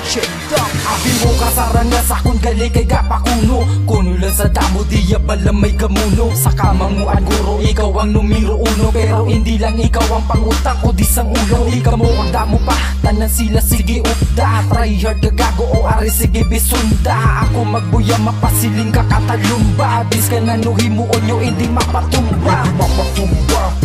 Shit dog. Abi mo kasarangas akong gali kay gapakuno. Kuno lang sa damo diya balang may kamuno. Sa kamanguan guro ikaw ang numero uno. Pero hindi lang ikaw ang pangutak o disang ulo. Ikaw mo ang damo pa, tanan sila sige upda. Try hard ka gago o ari sige bisunda. Ako magbuya mapasiling ka katalumba. Bis ka nanuhimuon nyo hindi mapatumba.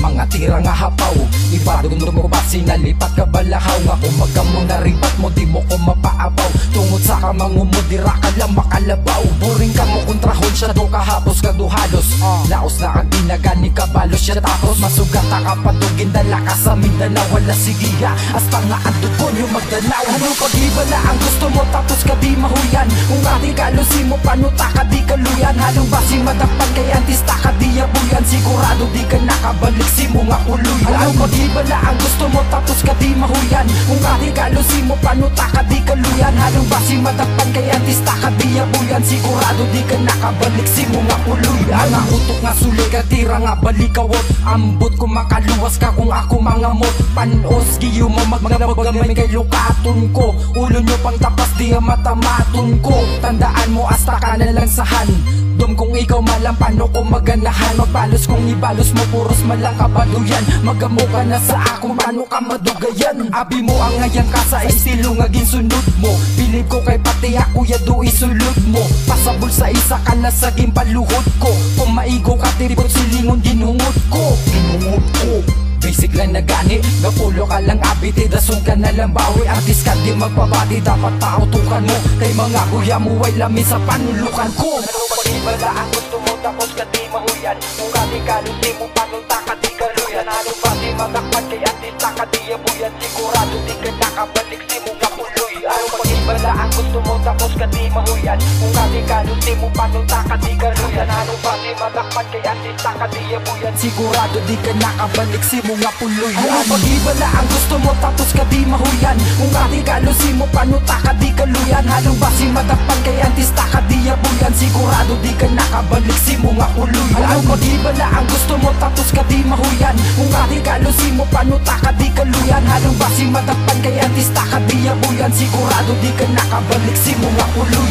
Mga tira nga hapaw, ibadong mo ba sinalipat ka balahaw. Ako magamo na ribat mo di mo ko mapaabaw. Tungod sa kamango mo dira ka lang makalabaw. Boring ka mo kontrahon siya do kahapos ka do halos. Laos na ang ginagani ka balos siya tapos. Masugat ka padugin dala ka sa Mindanao. Wala sigiya hasta nga ang tukon yung magdanaw. Ano pag-iba na ang gusto mo tapos ka di mahuyan. Kung ati kalusin mo panuta ka di kaluyan. Halong basi madakpan kay antista ka di abuyan. Sigurado di ka nakabalik si mo nga uluyan. Ano pag-iba na ang gusto mo tapos ka di mahuyan. Kung ati kalusin mo panuta ka di kaluyan. Halong basi madakpan kay antista ka di abuyan. Sigurado di ka nakabalik si mo nga uluyan. Mga utok nga suli ka tira nga balikawot. Ambot ko makaluwas ka kung ako mga mot. Panos giyo mo magmagamay kay lukaton ko. Ulo nyo pang tapas di matamaton ko. Tandaan mo hasta ka na lang sahan. Dom kung ikaw malang paano ko maganahan. Magbalos kung ibalos mo puros malang kabaduyan. Magamo ka na sa ako paano ka madugayan. Abi mo ang ngayon ka sa estilo nga ginsunod mo. Bilib ko kay pati ako yado isulod mo. Pasabol sa isa ka na sa gimpaluhod ko. Kung maigo ka tiripot silingon ginungod ko. Basic lang na gani, napulo ka lang abiti. Dasong ka na lang bawi, artist ka di magpabati. Dapat pautukan mo, kay mga kuya mo ay lamin sa panulukan ko. Ano pag-ibala ang gusto mo tapos ka di mahuyan. Kung kati-kalos di mo panunta ka di kaluyan. Ano ba di magakpan kay artista ka di abuyan. Sigurado di ka nakabalik si mo kapuloy. Ano pag-ibala ang gusto mo tapos ka di mahuyan. Kung kati-kalos di mo panunta ka di kaluyan. Ano ba di magakpan kay artista ka di abuyan. Sigurado di ka nakabalik si mo nga puloy. Ano pag-iba na ang gusto mo tapos ka di mahuyan. Kung ati kalusin mo panuta ka di kaluyan. Halong basi madakpan kay antista ka di abuyan. Sigurado di ka nakabalik si mo nga puloy. Ano pag-iba na ang gusto mo tapos ka di mahuyan. Kung ati kalusin mo panuta ka di kaluyan. Halong basi madakpan kay antista ka di abuyan. Sigurado di ka nakabalik si mo nga puloy.